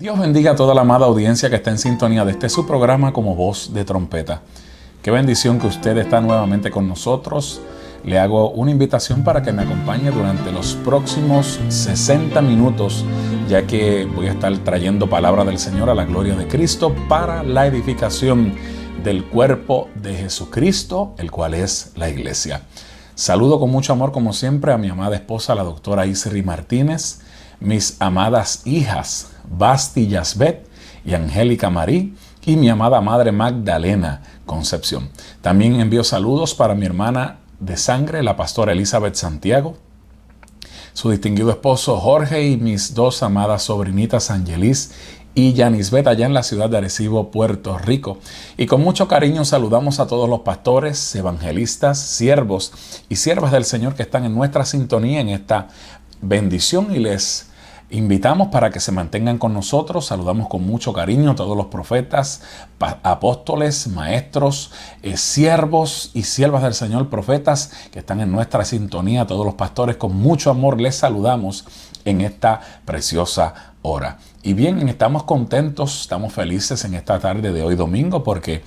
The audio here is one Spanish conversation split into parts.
Dios bendiga a toda la amada audiencia que está en sintonía de este su programa como Voz de Trompeta. Qué bendición que usted está nuevamente con nosotros. Le hago una invitación para que me acompañe durante los próximos 60 minutos, ya que voy a estar trayendo palabra del Señor a la gloria de Cristo para la edificación del cuerpo de Jesucristo, el cual es la iglesia. Saludo con mucho amor, como siempre, a mi amada esposa, la doctora Isri Martínez, mis amadas hijas, Basti Yasbet y Angélica Marí, y mi amada madre Magdalena Concepción. También envío saludos para mi hermana de sangre, la pastora Elizabeth Santiago, su distinguido esposo Jorge y mis dos amadas sobrinitas Angelis y Yanisbet allá en la ciudad de Arecibo, Puerto Rico. Y con mucho cariño saludamos a todos los pastores, evangelistas, siervos y siervas del Señor que están en nuestra sintonía en esta bendición, y les invitamos para que se mantengan con nosotros. Saludamos con mucho cariño a todos los profetas, apóstoles, maestros, siervos y siervas del Señor, profetas que están en nuestra sintonía. A todos los pastores con mucho amor les saludamos en esta preciosa hora. Y bien, estamos contentos, estamos felices en esta tarde de hoy domingo porque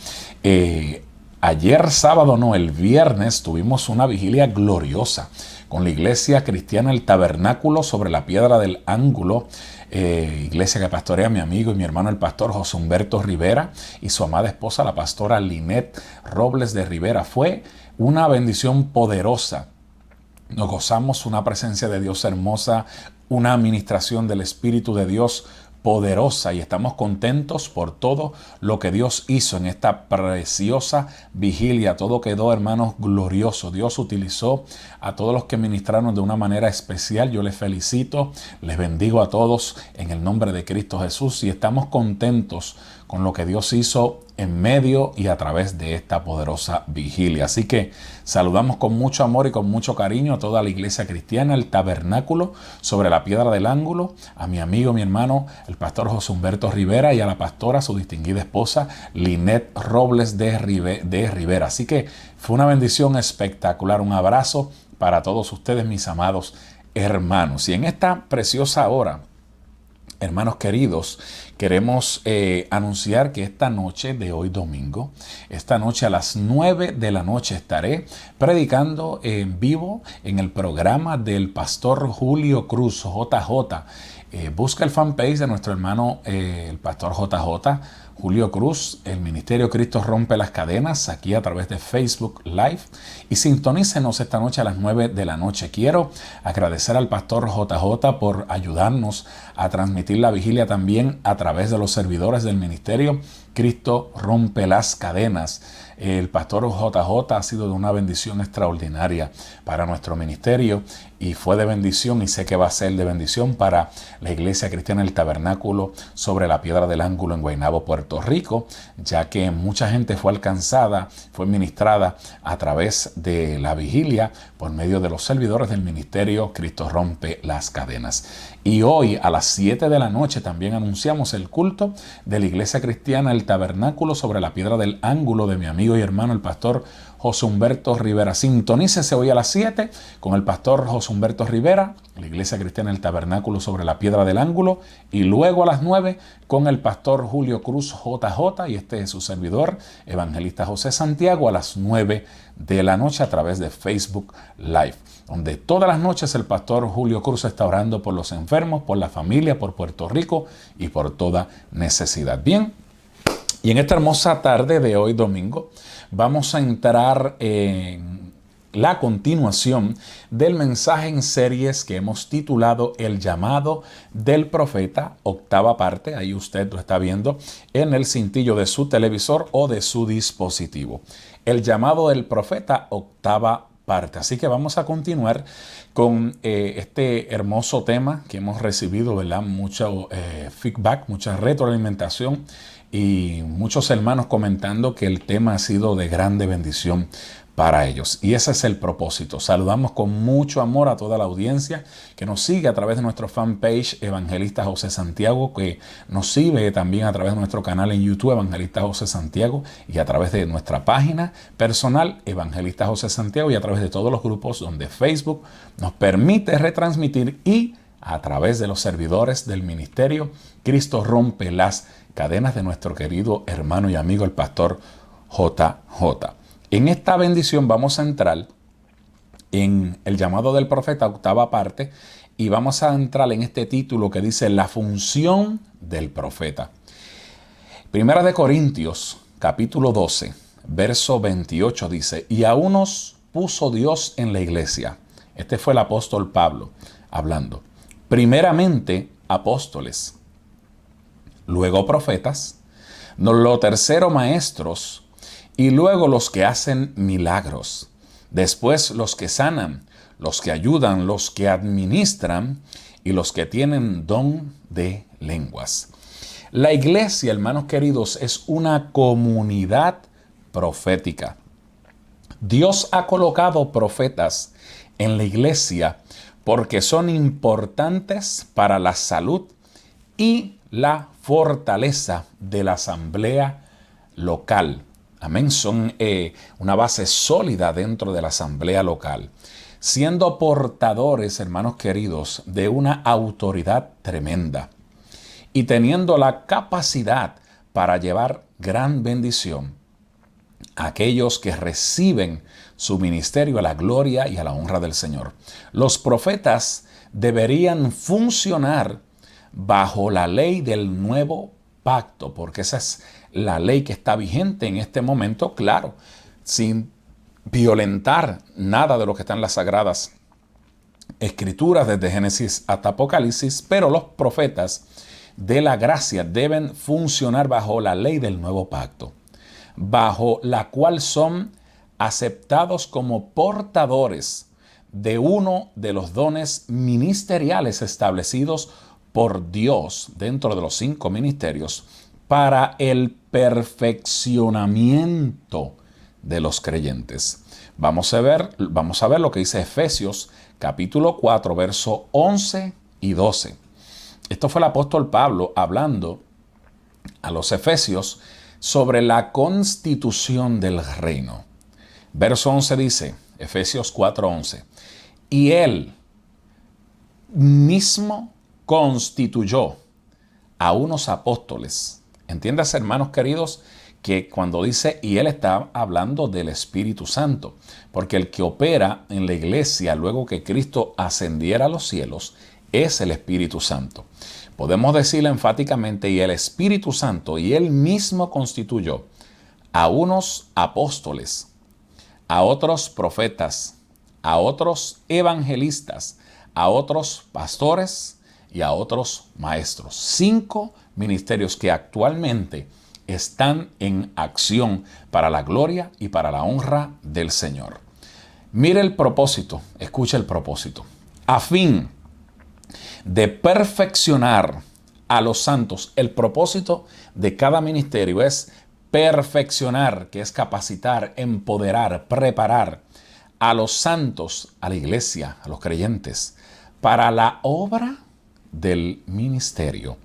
ayer sábado, el viernes, tuvimos una vigilia gloriosa con la iglesia cristiana El Tabernáculo sobre la Piedra del Ángulo, iglesia que pastorea mi amigo y mi hermano el pastor José Humberto Rivera y su amada esposa la pastora Linet Robles de Rivera. Fue una bendición poderosa. Nos gozamos una presencia de Dios hermosa, una administración del Espíritu de Dios poderosa, y estamos contentos por todo lo que Dios hizo en esta preciosa vigilia. Todo quedó, hermanos, glorioso. Dios utilizó a todos los que ministraron de una manera especial. Yo les felicito, les bendigo a todos en el nombre de Cristo Jesús, y estamos contentos con lo que Dios hizo en medio y a través de esta poderosa vigilia. Así que saludamos con mucho amor y con mucho cariño a toda la iglesia cristiana, el Tabernáculo sobre la Piedra del Ángulo, a mi amigo, mi hermano, el pastor José Humberto Rivera, y a la pastora, su distinguida esposa, Linet Robles de Rivera. Así que fue una bendición espectacular. Un abrazo para todos ustedes, mis amados hermanos. Y en esta preciosa hora, hermanos queridos, queremos anunciar que esta noche de hoy domingo, esta noche a las 9 de la noche estaré predicando en vivo en el programa del pastor Julio Cruz, JJ. Busca el fanpage de nuestro hermano el pastor JJ, Julio Cruz, el Ministerio Cristo Rompe las Cadenas, aquí a través de Facebook Live, y sintonícenos esta noche a las 9 de la noche. Quiero agradecer al pastor JJ por ayudarnos a transmitir la vigilia también a través de los servidores del Ministerio Cristo Rompe las Cadenas. El pastor JJ ha sido de una bendición extraordinaria para nuestro ministerio, y fue de bendición, y sé que va a ser de bendición para la iglesia cristiana El Tabernáculo sobre la Piedra del Ángulo en Guaynabo, Puerto Rico, ya que mucha gente fue alcanzada, fue ministrada a través de la vigilia por medio de los servidores del ministerio Cristo Rompe las Cadenas. Y hoy a las 7 de la noche también anunciamos el culto de la iglesia cristiana El Tabernáculo sobre la Piedra del Ángulo de mi amigo y hermano el pastor José Humberto Rivera. Sintonícese hoy a las 7 con el pastor José Humberto Rivera, la iglesia cristiana El Tabernáculo sobre la Piedra del Ángulo, y luego a las 9 con el pastor Julio Cruz JJ, y este es su servidor, evangelista José Santiago, a las 9 de la noche a través de Facebook Live, donde todas las noches el pastor Julio Cruz está orando por los enfermos, por la familia, por Puerto Rico y por toda necesidad. Bien, y en esta hermosa tarde de hoy domingo vamos a entrar en la continuación del mensaje en series que hemos titulado El llamado del profeta, octava parte. Ahí usted lo está viendo en el cintillo de su televisor o de su dispositivo. El llamado del profeta, octava parte. Así que vamos a continuar con este hermoso tema que hemos recibido, ¿verdad? Mucho feedback, mucha retroalimentación y muchos hermanos comentando que el tema ha sido de grande bendición para ellos. Y ese es el propósito. Saludamos con mucho amor a toda la audiencia que nos sigue a través de nuestro fanpage Evangelista José Santiago, que nos sigue también a través de nuestro canal en YouTube Evangelista José Santiago, y a través de nuestra página personal Evangelista José Santiago, y a través de todos los grupos donde Facebook nos permite retransmitir y a través de los servidores del ministerio, Cristo rompe las cadenas de nuestro querido hermano y amigo el pastor JJ. En esta bendición vamos a entrar en el llamado del profeta, octava parte, y vamos a entrar en este título que dice la función del profeta. Primera de Corintios, capítulo 12, verso 28 dice, y a unos puso Dios en la iglesia. Este fue el apóstol Pablo hablando. Primeramente, apóstoles, luego profetas, lo tercero maestros, y luego los que hacen milagros. Después los que sanan, los que ayudan, los que administran y los que tienen don de lenguas. La iglesia, hermanos queridos, es una comunidad profética. Dios ha colocado profetas en la iglesia porque son importantes para la salud y la fortaleza de la asamblea local. Amén, son una base sólida dentro de la asamblea local, siendo portadores, hermanos queridos, de una autoridad tremenda y teniendo la capacidad para llevar gran bendición a aquellos que reciben su ministerio a la gloria y a la honra del Señor. Los profetas deberían funcionar bajo la ley del nuevo pacto, porque esa es la ley que está vigente en este momento, claro, sin violentar nada de lo que está en las sagradas escrituras desde Génesis hasta Apocalipsis, pero los profetas de la gracia deben funcionar bajo la ley del nuevo pacto, bajo la cual son aceptados como portadores de uno de los dones ministeriales establecidos por Dios dentro de los 5 ministerios para el perfeccionamiento de los creyentes. Vamos a ver lo que dice Efesios capítulo 4, verso 11 y 12. Esto fue el apóstol Pablo hablando a los efesios sobre la constitución del reino. Verso 11 dice, Efesios 4:11, y él mismo constituyó a unos apóstoles. Entiendas, hermanos queridos, que cuando dice y él está hablando del Espíritu Santo, porque el que opera en la iglesia luego que Cristo ascendiera a los cielos es el Espíritu Santo. Podemos decirle enfáticamente, y el Espíritu Santo, y él mismo constituyó a unos apóstoles, a otros profetas, a otros evangelistas, a otros pastores y a otros maestros. 5 ministerios que actualmente están en acción para la gloria y para la honra del Señor. Mire el propósito, escuche el propósito. A fin de perfeccionar a los santos, el propósito de cada ministerio es perfeccionar, que es capacitar, empoderar, preparar a los santos, a la iglesia, a los creyentes, para la obra del ministerio.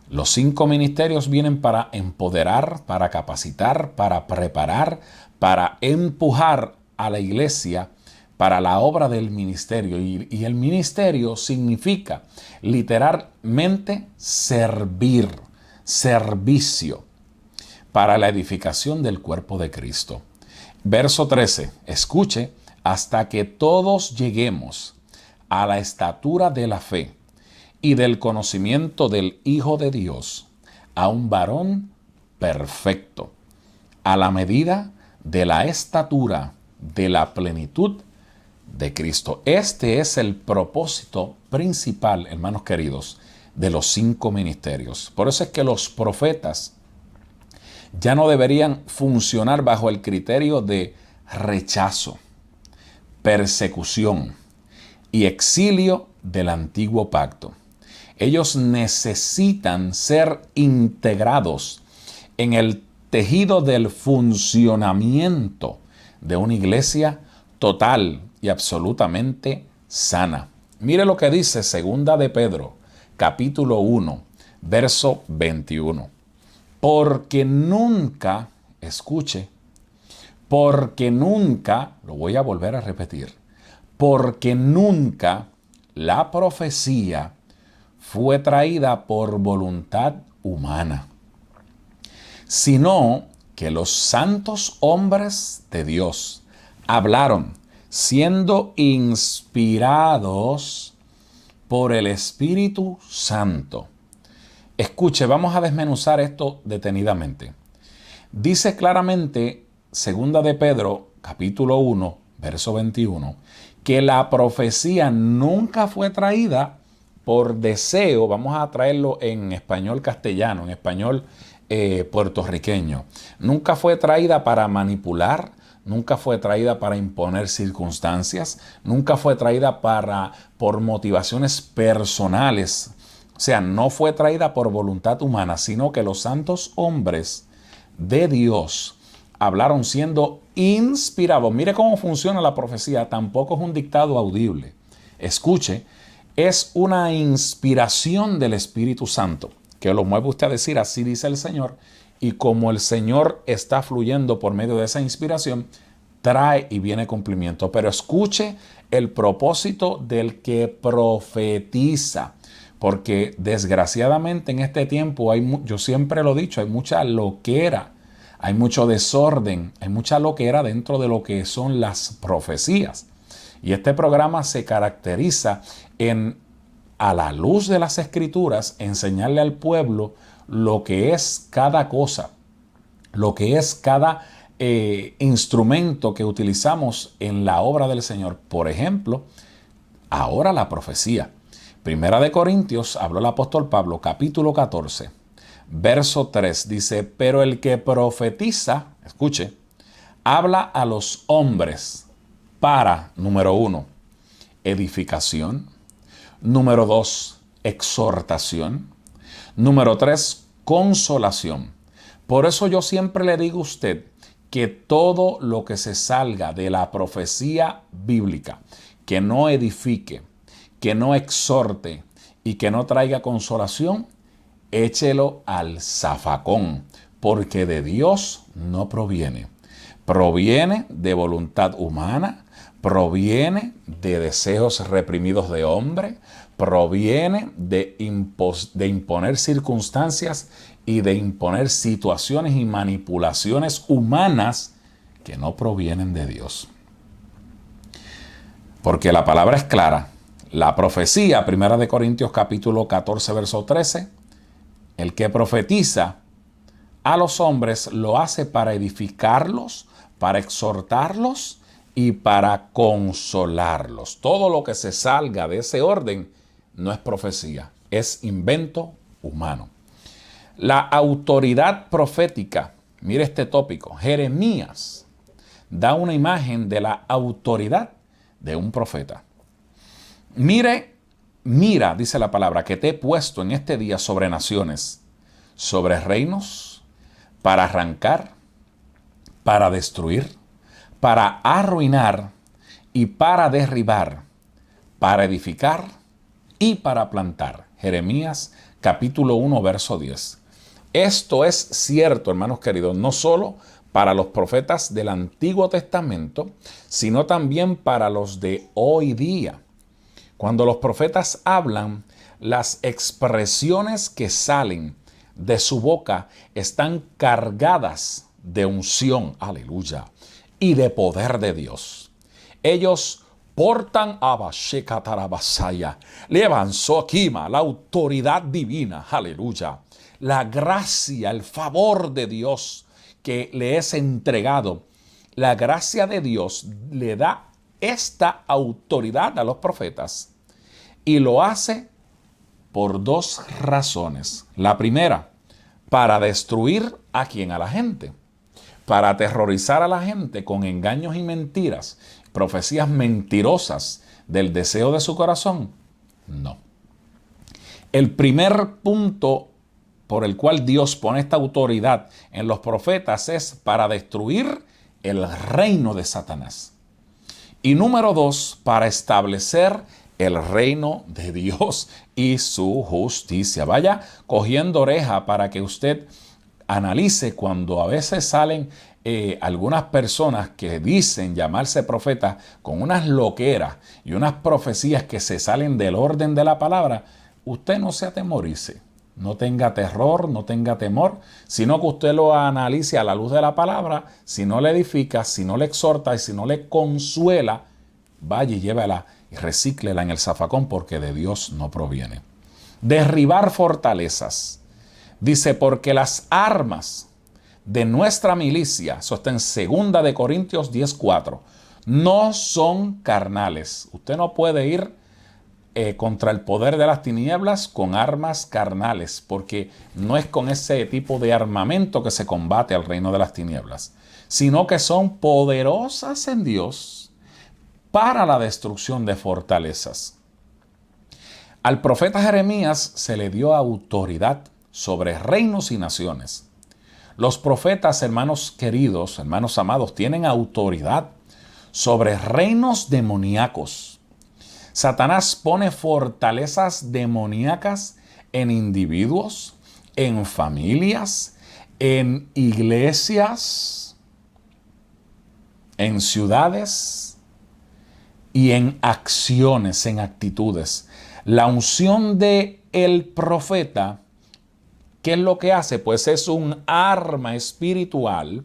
Los 5 ministerios vienen para empoderar, para capacitar, para preparar, para empujar a la iglesia para la obra del ministerio. Y el ministerio significa literalmente servir, servicio para la edificación del cuerpo de Cristo. Verso 13, escuche, hasta que todos lleguemos a la estatura de la fe y del conocimiento del Hijo de Dios, a un varón perfecto, a la medida de la estatura de la plenitud de Cristo. Este es el propósito principal, hermanos queridos, de los 5 ministerios. Por eso es que los profetas ya no deberían funcionar bajo el criterio de rechazo, persecución y exilio del antiguo pacto. Ellos necesitan ser integrados en el tejido del funcionamiento de una iglesia total y absolutamente sana. Mire lo que dice Segunda de Pedro, capítulo 1, verso 21. Porque nunca, escuche, porque nunca, lo voy a volver a repetir, porque nunca la profecía fue traída por voluntad humana, sino que los santos hombres de Dios hablaron siendo inspirados por el Espíritu Santo. Escuche, vamos a desmenuzar esto detenidamente. Dice claramente, 2 de Pedro, capítulo 1, verso 21, que la profecía nunca fue traída por deseo, vamos a traerlo en español castellano, en español puertorriqueño. Nunca fue traída para manipular, nunca fue traída para imponer circunstancias, nunca fue traída por motivaciones personales. O sea, no fue traída por voluntad humana, sino que los santos hombres de Dios hablaron siendo inspirados. Mire cómo funciona la profecía, tampoco es un dictado audible. Escuche, es una inspiración del Espíritu Santo, que lo mueve usted a decir, así dice el Señor, y como el Señor está fluyendo por medio de esa inspiración, trae y viene cumplimiento. Pero escuche el propósito del que profetiza, porque desgraciadamente en este tiempo yo siempre lo he dicho, hay mucha loquera, hay mucho desorden, hay mucha loquera dentro de lo que son las profecías. Y este programa se caracteriza en, a la luz de las Escrituras, enseñarle al pueblo lo que es cada cosa, lo que es cada instrumento que utilizamos en la obra del Señor. Por ejemplo, ahora la profecía. Primera de Corintios, habló el apóstol Pablo, capítulo 14, verso 3, dice, pero el que profetiza, escuche, habla a los hombres para, número 1, edificación, número 2, exhortación, número 3, consolación. Por eso yo siempre le digo a usted que todo lo que se salga de la profecía bíblica, que no edifique, que no exhorte y que no traiga consolación, échelo al zafacón, porque de Dios no proviene. Proviene de voluntad humana, proviene de deseos reprimidos de hombre, proviene de imponer circunstancias y de imponer situaciones y manipulaciones humanas que no provienen de Dios. Porque la palabra es clara. La profecía, 1 de Corintios capítulo 14, verso 13, el que profetiza a los hombres lo hace para edificarlos, para exhortarlos y para consolarlos. Todo lo que se salga de ese orden no es profecía, es invento humano. La autoridad profética, mire este tópico, Jeremías da una imagen de la autoridad de un profeta. Mira, dice la palabra, que te he puesto en este día sobre naciones, sobre reinos, para arrancar, para destruir, para arruinar y para derribar, para edificar y para plantar. Jeremías capítulo 1, verso 10. Esto es cierto, hermanos queridos, no solo para los profetas del Antiguo Testamento, sino también para los de hoy día. Cuando los profetas hablan, las expresiones que salen de su boca están cargadas de unción, aleluya, y de poder de Dios. Ellos portan a Bashekatarabasaya, Levanzokima, la autoridad divina, aleluya, la gracia, el favor de Dios que le es entregado. La gracia de Dios le da esta autoridad a los profetas y lo hace por dos razones. La primera, para destruir a quién, a la gente, para aterrorizar a la gente con engaños y mentiras, profecías mentirosas del deseo de su corazón. No. El primer punto por el cual Dios pone esta autoridad en los profetas es para destruir el reino de Satanás. Y número 2, para establecer el reino de Dios y su justicia. Vaya cogiendo oreja para que usted analice cuando a veces salen algunas personas que dicen llamarse profetas con unas loqueras y unas profecías que se salen del orden de la palabra. Usted no se atemorice, no tenga terror, no tenga temor, sino que usted lo analice a la luz de la palabra. Si no le edifica, si no le exhorta y si no le consuela, vaya y llévala y recíclela en el zafacón, porque de Dios no proviene. Derribar fortalezas. Dice, porque las armas de nuestra milicia, eso está en 2 de Corintios 10:4, no son carnales. Usted no puede ir contra el poder de las tinieblas con armas carnales, porque no es con ese tipo de armamento que se combate al reino de las tinieblas, sino que son poderosas en Dios para la destrucción de fortalezas. Al profeta Jeremías se le dio autoridad sobre reinos y naciones. Los profetas, hermanos queridos, hermanos amados, tienen autoridad sobre reinos demoníacos. Satanás pone fortalezas demoníacas en individuos, en familias, en iglesias, en ciudades y en acciones, en actitudes. La unción de el profeta, ¿qué es lo que hace? Pues es un arma espiritual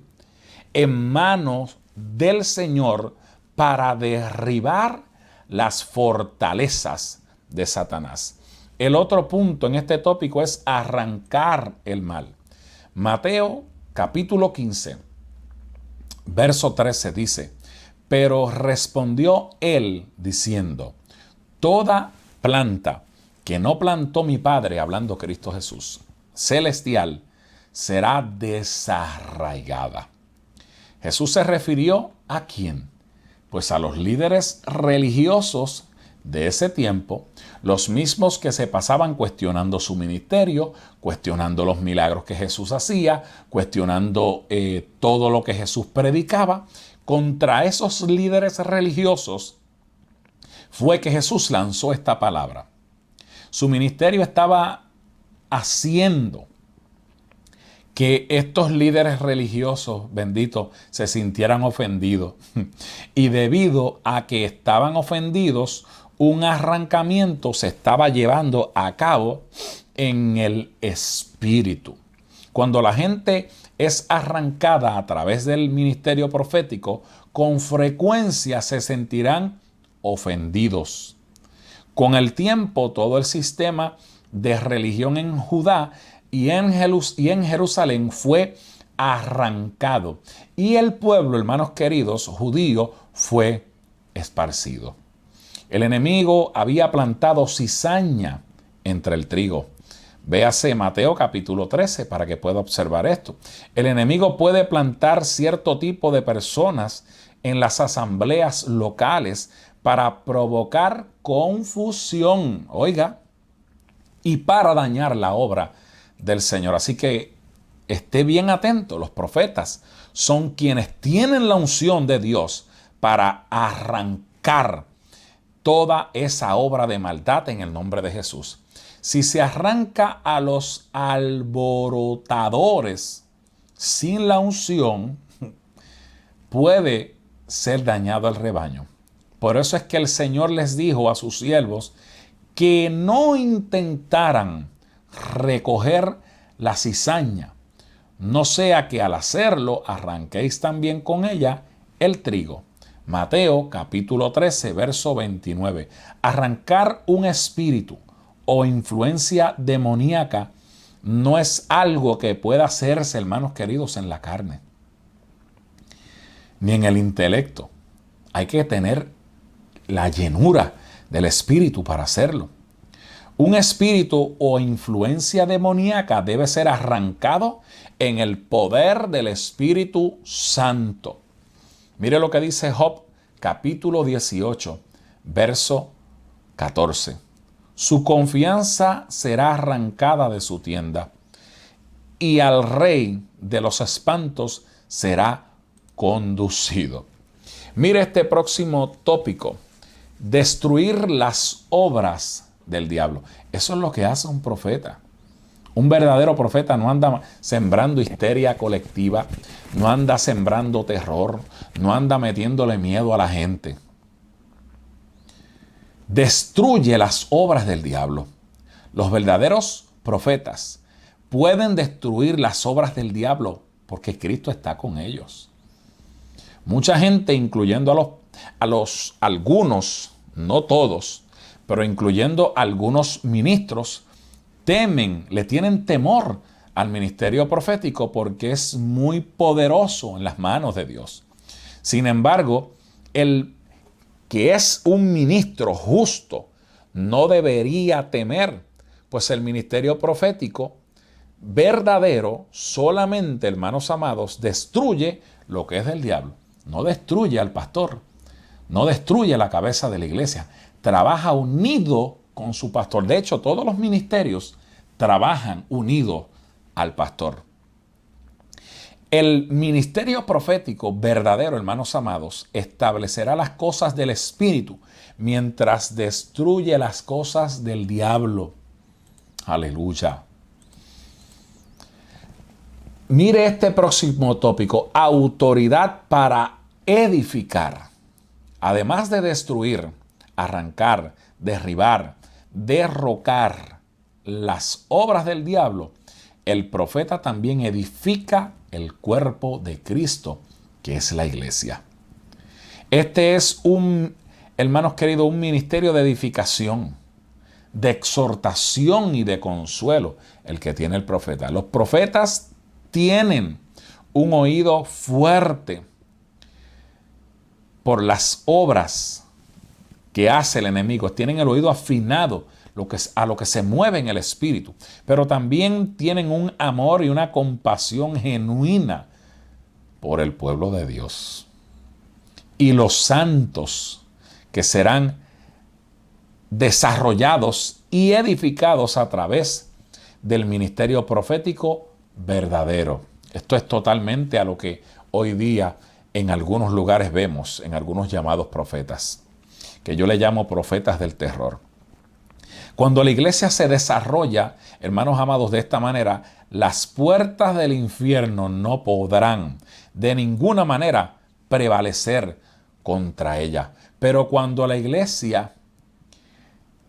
en manos del Señor para derribar las fortalezas de Satanás. El otro punto en este tópico es arrancar el mal. Mateo capítulo 15, verso 13 dice, pero respondió él diciendo, toda planta que no plantó mi Padre, hablando Cristo Jesús, celestial, será desarraigada. Jesús se refirió ¿a quién? Pues a los líderes religiosos de ese tiempo, los mismos que se pasaban cuestionando su ministerio, cuestionando los milagros que Jesús hacía, cuestionando todo lo que Jesús predicaba. Contra esos líderes religiosos fue que Jesús lanzó esta palabra. Su ministerio estaba haciendo que estos líderes religiosos, benditos, se sintieran ofendidos. Y debido a que estaban ofendidos, un arrancamiento se estaba llevando a cabo en el espíritu. Cuando la gente es arrancada a través del ministerio profético, con frecuencia se sentirán ofendidos. Con el tiempo, todo el sistema de religión en Judá y en Jerusalén fue arrancado. Y el pueblo, hermanos queridos, judío, fue esparcido. El enemigo había plantado cizaña entre el trigo. Véase Mateo capítulo 13 para que pueda observar esto. El enemigo puede plantar cierto tipo de personas en las asambleas locales para provocar confusión, oiga, y para dañar la obra del Señor. Así que esté bien atento. Los profetas son quienes tienen la unción de Dios para arrancar toda esa obra de maldad en el nombre de Jesús. Si se arranca a los alborotadores sin la unción, puede ser dañado el rebaño. Por eso es que el Señor les dijo a sus siervos que no intentaran recoger la cizaña, no sea que al hacerlo arranquéis también con ella el trigo. Mateo capítulo 13, verso 29. Arrancar un espíritu o influencia demoníaca no es algo que pueda hacerse, hermanos queridos, en la carne, ni en el intelecto. Hay que tener la llenura del espíritu para hacerlo. Un espíritu o influencia demoníaca debe ser arrancado en el poder del Espíritu Santo. Mire lo que dice Job capítulo 18, verso 14. Su confianza será arrancada de su tienda, y al rey de los espantos será conducido. Mire este próximo tópico: destruir las obras del diablo. Eso es lo que hace un profeta. Un verdadero profeta no anda sembrando histeria colectiva, no anda sembrando terror, no anda metiéndole miedo a la gente. Destruye las obras del diablo. Los verdaderos profetas pueden destruir las obras del diablo porque Cristo está con ellos. Mucha gente, incluyendo algunos, no todos, pero incluyendo algunos ministros, temen, le tienen temor al ministerio profético porque es muy poderoso en las manos de Dios. Sin embargo, el que es un ministro justo no debería temer, pues el ministerio profético verdadero solamente, hermanos amados, destruye lo que es del diablo. No destruye al pastor, no destruye la cabeza de la iglesia, trabaja unido con su pastor. De hecho, todos los ministerios trabajan unidos al pastor. El ministerio profético verdadero, hermanos amados, establecerá las cosas del Espíritu mientras destruye las cosas del diablo. Aleluya. Mire este próximo tópico, autoridad para edificar. Además de destruir, arrancar, derribar, derrocar las obras del diablo, el profeta también edifica el cuerpo de Cristo, que es la iglesia. Este es hermanos queridos, un ministerio de edificación, de exhortación y de consuelo, el que tiene el profeta. Los profetas tienen un oído fuerte por las obras que hace el enemigo. Tienen el oído afinado a lo que se mueve en el espíritu. Pero también tienen un amor y una compasión genuina por el pueblo de Dios. Y los santos que serán desarrollados y edificados a través del ministerio profético verdadero. Esto es totalmente a lo que hoy día en algunos lugares vemos, en algunos llamados profetas, que yo le llamo profetas del terror. Cuando la iglesia se desarrolla, hermanos amados, de esta manera, las puertas del infierno no podrán de ninguna manera prevalecer contra ella. Pero cuando la iglesia,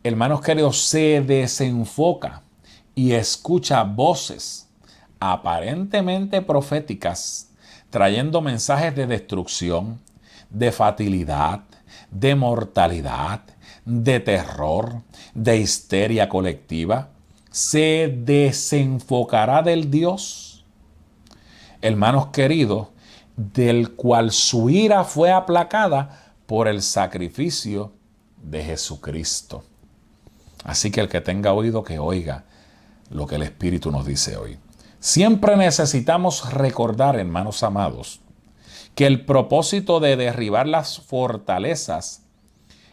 hermanos queridos, se desenfoca y escucha voces aparentemente proféticas, trayendo mensajes de destrucción, de fatalidad, de mortalidad, de terror, de histeria colectiva, se desenfocará del Dios, hermanos queridos, del cual su ira fue aplacada por el sacrificio de Jesucristo. Así que el que tenga oído, que oiga lo que el Espíritu nos dice hoy. Siempre necesitamos recordar, hermanos amados, que el propósito de derribar las fortalezas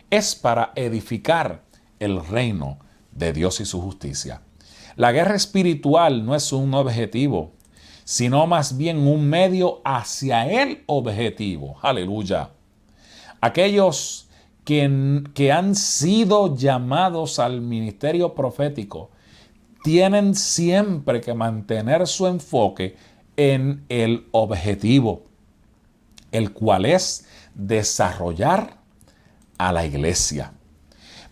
es para edificar el reino de Dios y su justicia. La guerra espiritual no es un objetivo, sino más bien un medio hacia el objetivo. Aleluya. Aquellos que han sido llamados al ministerio profético tienen siempre que mantener su enfoque en el objetivo, el cual es desarrollar a la iglesia.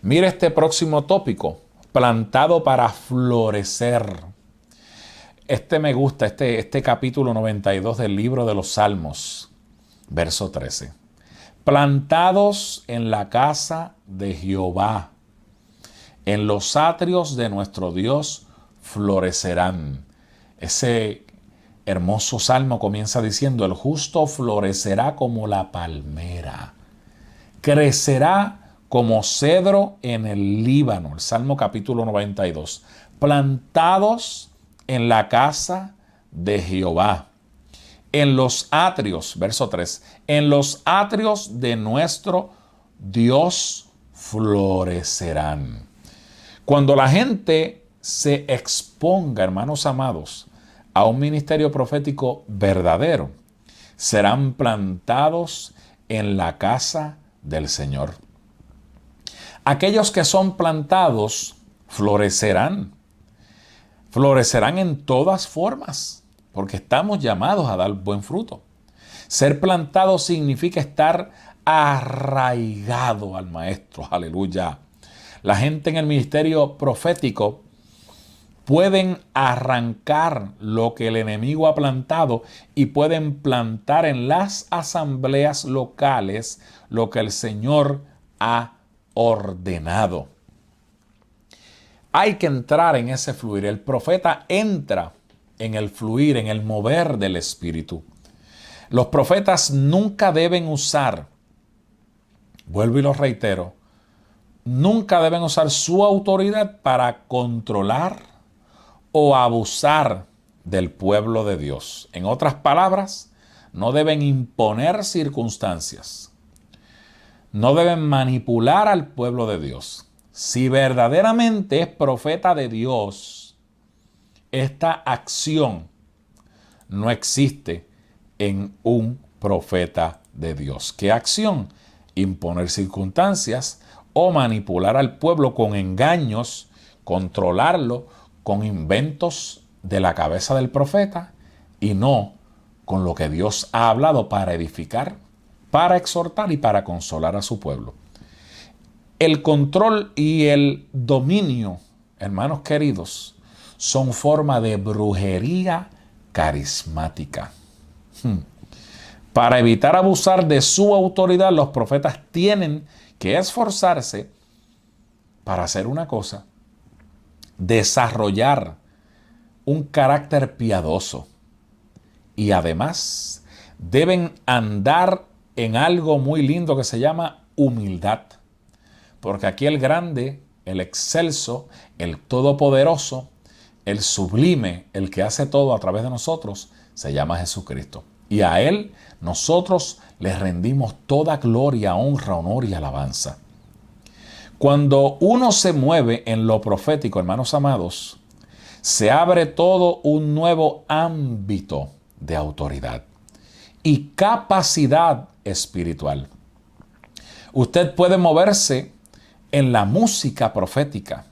Mire este próximo tópico, plantado para florecer. Este me gusta, este capítulo 92 del libro de los Salmos, verso 13. Plantados en la casa de Jehová, en los atrios de nuestro Dios florecerán. Ese hermoso salmo comienza diciendo: el justo florecerá como la palmera, crecerá como cedro en el Líbano. El Salmo capítulo 92. Plantados en la casa de Jehová, en los atrios, verso 3, en los atrios de nuestro Dios florecerán. Cuando la gente se exponga, hermanos amados, a un ministerio profético verdadero, serán plantados en la casa del Señor. Aquellos que son plantados florecerán. Florecerán en todas formas, porque estamos llamados a dar buen fruto. Ser plantado significa estar arraigado al Maestro. Aleluya. La gente en el ministerio profético pueden arrancar lo que el enemigo ha plantado y pueden plantar en las asambleas locales lo que el Señor ha ordenado. Hay que entrar en ese fluir. El profeta entra en el fluir, en el mover del Espíritu. Los profetas nunca deben usar, vuelvo y lo reitero, nunca deben usar su autoridad para controlar o abusar del pueblo de Dios. En otras palabras, no deben imponer circunstancias. No deben manipular al pueblo de Dios. Si verdaderamente es profeta de Dios, esta acción no existe en un profeta de Dios. ¿Qué acción? Imponer circunstancias o manipular al pueblo con engaños, controlarlo con inventos de la cabeza del profeta y no con lo que Dios ha hablado para edificar, para exhortar y para consolar a su pueblo. El control y el dominio, hermanos queridos, son forma de brujería carismática. Para evitar abusar de su autoridad, los profetas tienen que esforzarse para hacer una cosa: desarrollar un carácter piadoso. Y además deben andar en algo muy lindo que se llama humildad. Porque aquí el grande, el excelso, el todopoderoso, el sublime, el que hace todo a través de nosotros, se llama Jesucristo. Y a Él nosotros le rendimos toda gloria, honra, honor y alabanza. Cuando uno se mueve en lo profético, hermanos amados, se abre todo un nuevo ámbito de autoridad y capacidad espiritual. Usted puede moverse en la música profética,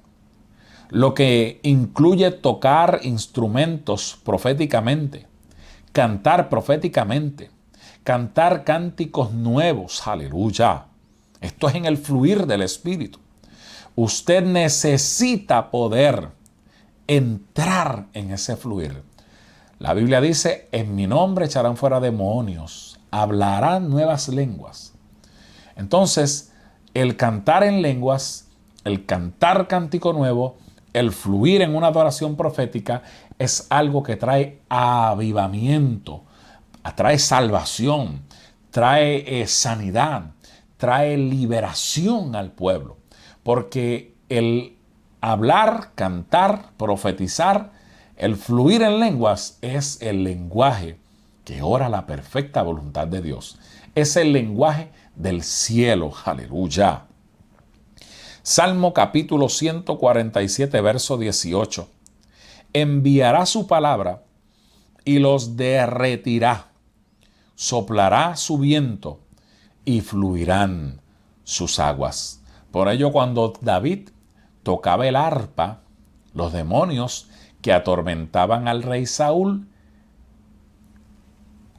lo que incluye tocar instrumentos proféticamente, cantar proféticamente, cantar cánticos nuevos, aleluya. Esto es en el fluir del Espíritu. Usted necesita poder entrar en ese fluir. La Biblia dice: en mi nombre echarán fuera demonios, hablarán nuevas lenguas. Entonces, el cantar en lenguas, el cantar cántico nuevo, el fluir en una adoración profética es algo que trae avivamiento, trae salvación, trae sanidad, trae liberación al pueblo. Porque el hablar, cantar, profetizar, el fluir en lenguas es el lenguaje que ora la perfecta voluntad de Dios. Es el lenguaje del cielo. Aleluya. Salmo capítulo 147, verso 18. Enviará su palabra y los derretirá. Soplará su viento y fluirán sus aguas. Por ello, cuando David tocaba el arpa, los demonios que atormentaban al rey Saúl,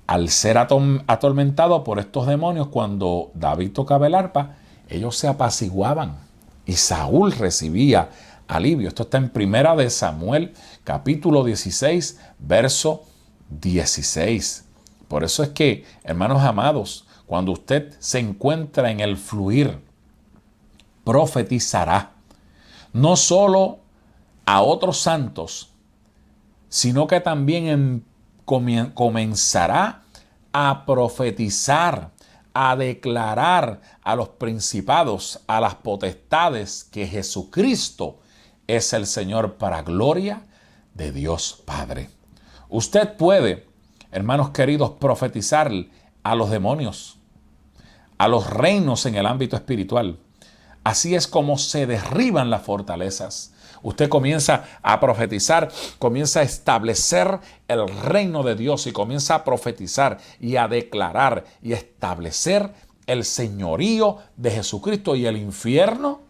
al ser atormentado por estos demonios, cuando David tocaba el arpa, ellos se apaciguaban y Saúl recibía alivio. Esto está en Primera de Samuel, capítulo 16, verso 16. Por eso es que, hermanos amados, cuando usted se encuentra en el fluir, profetizará no solo a otros santos, sino que también comenzará a profetizar, a declarar a los principados, a las potestades, que Jesucristo es el Señor, para gloria de Dios Padre. Usted puede, hermanos queridos, profetizar a los demonios, a los reinos en el ámbito espiritual. Así es como se derriban las fortalezas. Usted comienza a profetizar, comienza a establecer el reino de Dios y comienza a profetizar y a declarar y establecer el señorío de Jesucristo, y el infierno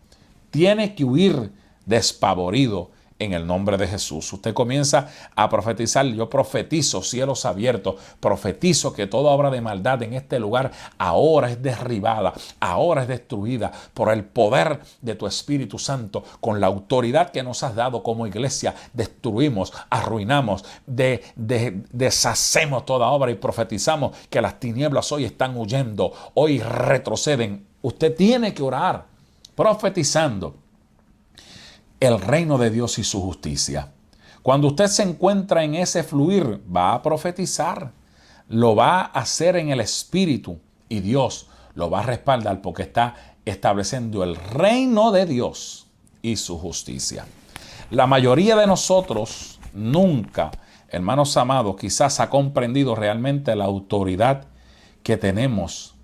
tiene que huir despavorido en el nombre de Jesús. Usted comienza a profetizar. Yo profetizo cielos abiertos, profetizo que toda obra de maldad en este lugar ahora es derribada, ahora es destruida por el poder de tu Espíritu Santo. Con la autoridad que nos has dado como iglesia, destruimos, arruinamos, deshacemos toda obra y profetizamos que las tinieblas hoy están huyendo, hoy retroceden. Usted tiene que orar profetizando el reino de Dios y su justicia. Cuando usted se encuentra en ese fluir, va a profetizar, lo va a hacer en el Espíritu y Dios lo va a respaldar porque está estableciendo el reino de Dios y su justicia. La mayoría de nosotros nunca, hermanos amados, quizás ha comprendido realmente la autoridad que tenemos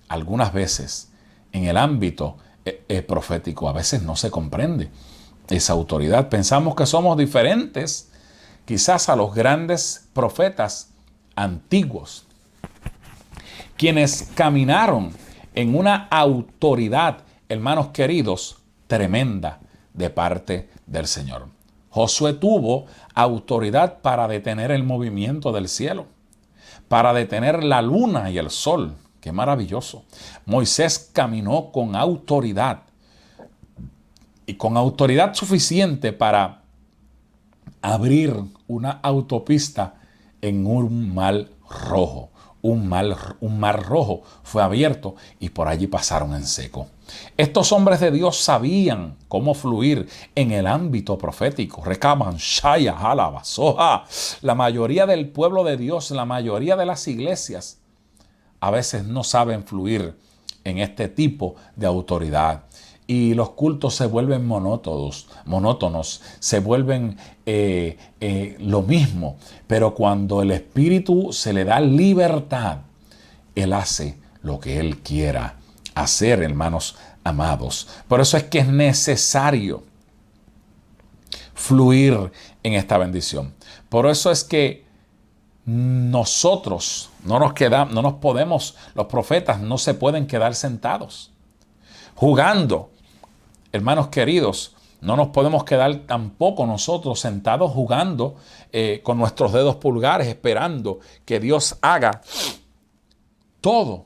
algunas veces en el ámbito profético. A veces no se comprende esa autoridad. Pensamos que somos diferentes quizás a los grandes profetas antiguos, quienes caminaron en una autoridad, hermanos queridos, tremenda de parte del Señor. Josué tuvo autoridad para detener el movimiento del cielo, para detener la luna y el sol. ¡Qué maravilloso! Moisés caminó con autoridad y con autoridad suficiente para abrir una autopista en un mar rojo. Un mar rojo fue abierto y por allí pasaron en seco. Estos hombres de Dios sabían cómo fluir en el ámbito profético. Recaman, Shaya, Jalaba, Soja. La mayoría del pueblo de Dios, la mayoría de las iglesias, a veces no saben fluir en este tipo de autoridad. Y los cultos se vuelven monótonos, se vuelven lo mismo. Pero cuando el Espíritu se le da libertad, Él hace lo que Él quiera hacer, hermanos amados. Por eso es que es necesario fluir en esta bendición. Por eso es que nosotros los profetas no se pueden quedar sentados jugando. Hermanos queridos, no nos podemos quedar tampoco nosotros sentados jugando con nuestros dedos pulgares, esperando que Dios haga todo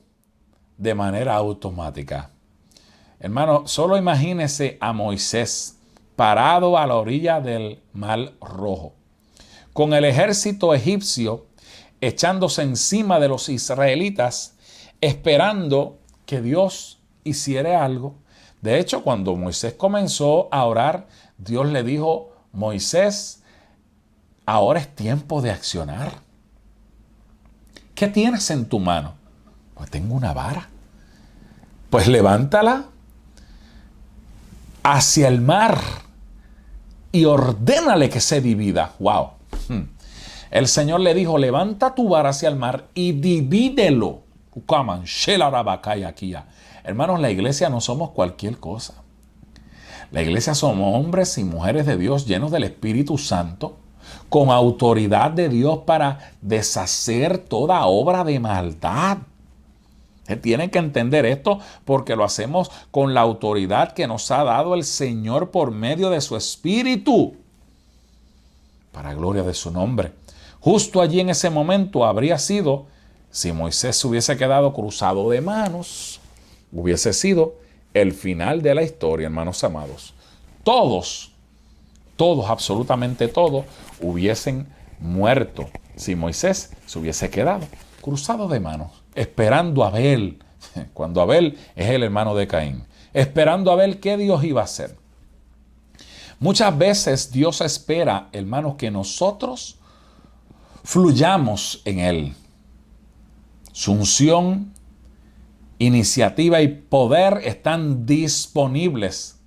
de manera automática. Hermano, solo imagínese a Moisés parado a la orilla del Mar Rojo, con el ejército egipcio echándose encima de los israelitas, esperando que Dios hiciera algo. De hecho, cuando Moisés comenzó a orar, Dios le dijo: Moisés, ahora es tiempo de accionar. ¿Qué tienes en tu mano? Pues tengo una vara. Pues levántala hacia el mar y ordénale que se divida. ¡Wow! El Señor le dijo: levanta tu vara hacia el mar y divídelo. Hermanos, la iglesia no somos cualquier cosa. La iglesia somos hombres y mujeres de Dios llenos del Espíritu Santo, con autoridad de Dios para deshacer toda obra de maldad. Tienen que entender esto porque lo hacemos con la autoridad que nos ha dado el Señor por medio de su Espíritu, para gloria de su nombre. Justo allí en ese momento habría sido, si Moisés se hubiese quedado cruzado de manos, hubiese sido el final de la historia, hermanos amados. Todos, absolutamente todos, hubiesen muerto si Moisés se hubiese quedado cruzado de manos, esperando a Abel, cuando Abel es el hermano de Caín, esperando a ver qué Dios iba a hacer. Muchas veces Dios espera, hermanos, que nosotros fluyamos en Él. Su unción, iniciativa y poder están disponibles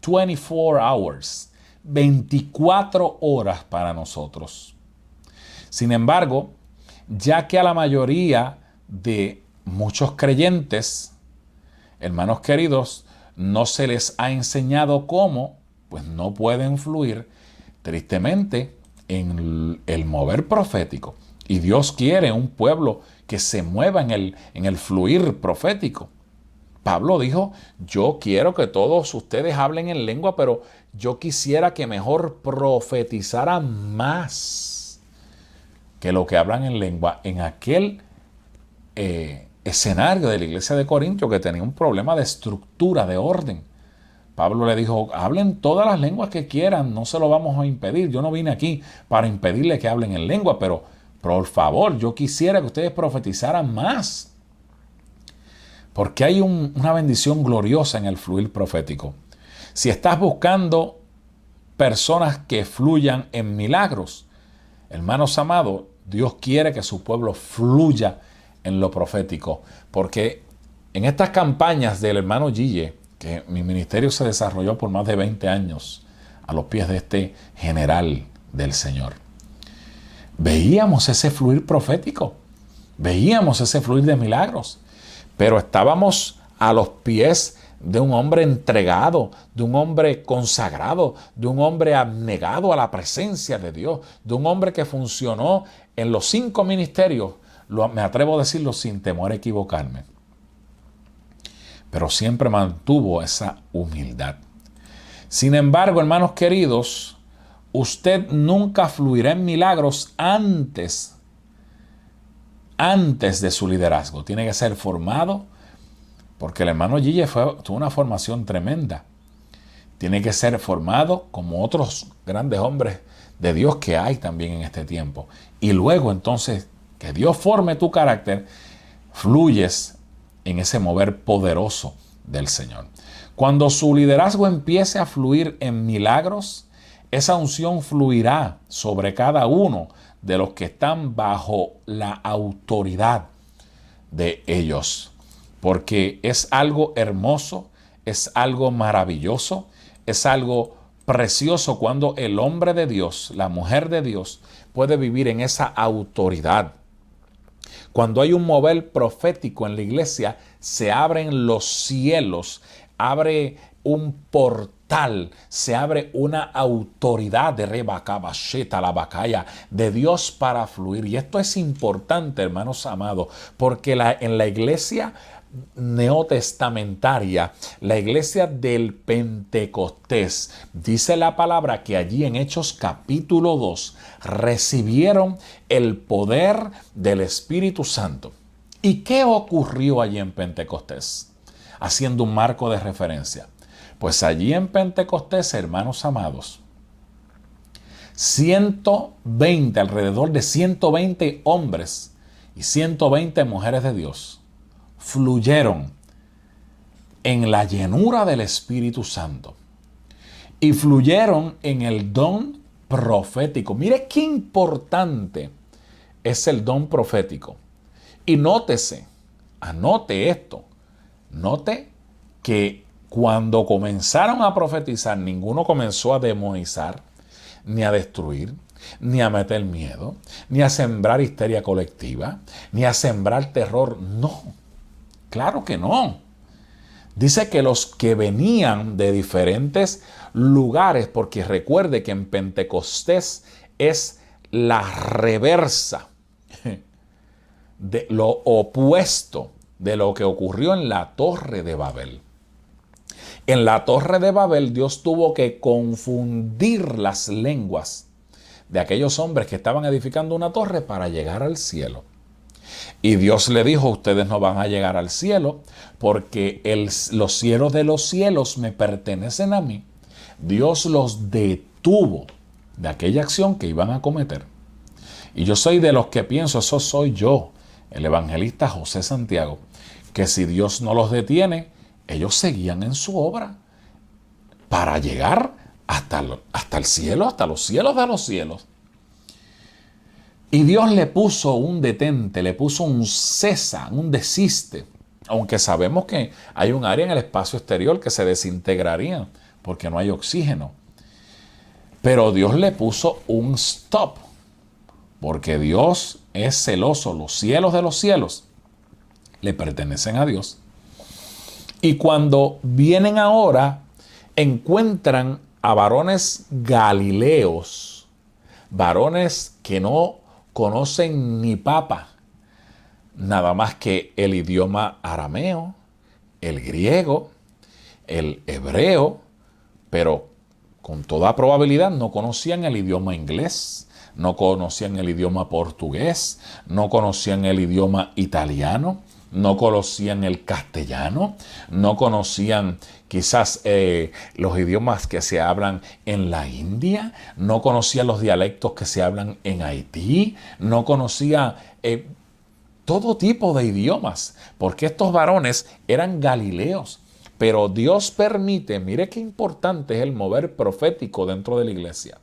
24 hours, 24 horas para nosotros. Sin embargo, ya que a la mayoría de muchos creyentes, hermanos queridos, no se les ha enseñado cómo, pues no pueden fluir, tristemente, en el mover profético. Y Dios quiere un pueblo que se mueva en el fluir profético. Pablo dijo: yo quiero que todos ustedes hablen en lengua, pero yo quisiera que mejor profetizaran más que lo que hablan en lengua en aquel escenario de la iglesia de Corinto, que tenía un problema de estructura, de orden. Pablo le dijo, hablen todas las lenguas que quieran, no se lo vamos a impedir. Yo no vine aquí para impedirle que hablen en lengua, pero por favor, yo quisiera que ustedes profetizaran más. Porque hay una bendición gloriosa en el fluir profético. Si estás buscando personas que fluyan en milagros, hermanos amados, Dios quiere que su pueblo fluya en lo profético. Porque en estas campañas del hermano Gille, que mi ministerio se desarrolló por más de 20 años a los pies de este general del Señor, veíamos ese fluir profético, veíamos ese fluir de milagros, pero estábamos a los pies de un hombre entregado, de un hombre consagrado, de un hombre abnegado a la presencia de Dios, de un hombre que funcionó en los 5 ministerios, me atrevo a decirlo sin temor a equivocarme, pero siempre mantuvo esa humildad. Sin embargo, hermanos queridos, usted nunca fluirá en milagros antes de su liderazgo. Tiene que ser formado, porque el hermano Gille tuvo una formación tremenda. Tiene que ser formado como otros grandes hombres de Dios que hay también en este tiempo. Y luego entonces que Dios forme tu carácter, fluyes en ese mover poderoso del Señor. Cuando su liderazgo empiece a fluir en milagros, esa unción fluirá sobre cada uno de los que están bajo la autoridad de ellos. Porque es algo hermoso, es algo maravilloso, es algo precioso cuando el hombre de Dios, la mujer de Dios, puede vivir en esa autoridad. Cuando hay un mover profético en la iglesia, se abren los cielos, abre un portal, se abre una autoridad de Rebacabasheta, la Bacaya, de Dios para fluir. Y esto es importante, hermanos amados, porque en la iglesia neotestamentaria, la iglesia del Pentecostés, dice la palabra que allí en Hechos capítulo 2 recibieron el poder del Espíritu Santo. ¿Y qué ocurrió allí en Pentecostés? Haciendo un marco de referencia. Pues allí en Pentecostés, hermanos amados, 120, alrededor de 120 hombres y 120 mujeres de Dios fluyeron en la llenura del Espíritu Santo y fluyeron en el don profético. Mire qué importante es el don profético. Y nótese, anote esto, note que cuando comenzaron a profetizar, ninguno comenzó a demonizar, ni a destruir, ni a meter miedo, ni a sembrar histeria colectiva, ni a sembrar terror. No, claro que no. Dice que los que venían de diferentes lugares, porque recuerde que en Pentecostés es la reversa de lo opuesto de lo que ocurrió en la Torre de Babel. En la Torre de Babel Dios tuvo que confundir las lenguas de aquellos hombres que estaban edificando una torre para llegar al cielo. Y Dios le dijo, ustedes no van a llegar al cielo porque los cielos de los cielos me pertenecen a mí. Dios los detuvo de aquella acción que iban a cometer. Y yo soy de los que pienso, eso soy yo, el evangelista José Santiago, que si Dios no los detiene, ellos seguían en su obra para llegar hasta el cielo, hasta los cielos de los cielos. Y Dios le puso un detente, le puso un cesa, un desiste, aunque sabemos que hay un área en el espacio exterior que se desintegraría porque no hay oxígeno. Pero Dios le puso un stop, porque Dios es celoso, los cielos de los cielos le pertenecen a Dios. Y cuando vienen ahora, encuentran a varones galileos, varones que no conocen ni papa, nada más que el idioma arameo, el griego, el hebreo, pero con toda probabilidad no conocían el idioma inglés, no conocían el idioma portugués, no conocían el idioma italiano, no conocían el castellano, no conocían quizás los idiomas que se hablan en la India, no conocían los dialectos que se hablan en Haití, no conocían todo tipo de idiomas, porque estos varones eran galileos. Pero Dios permite, mire qué importante es el mover profético dentro de la iglesia.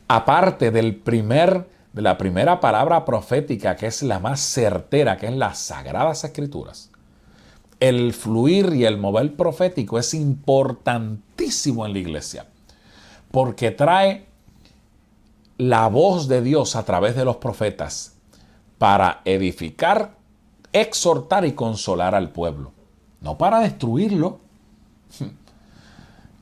Aparte de la primera palabra profética, que es la más certera, que es las Sagradas Escrituras, el fluir y el mover profético es importantísimo en la iglesia, porque trae la voz de Dios a través de los profetas para edificar, exhortar y consolar al pueblo, no para destruirlo.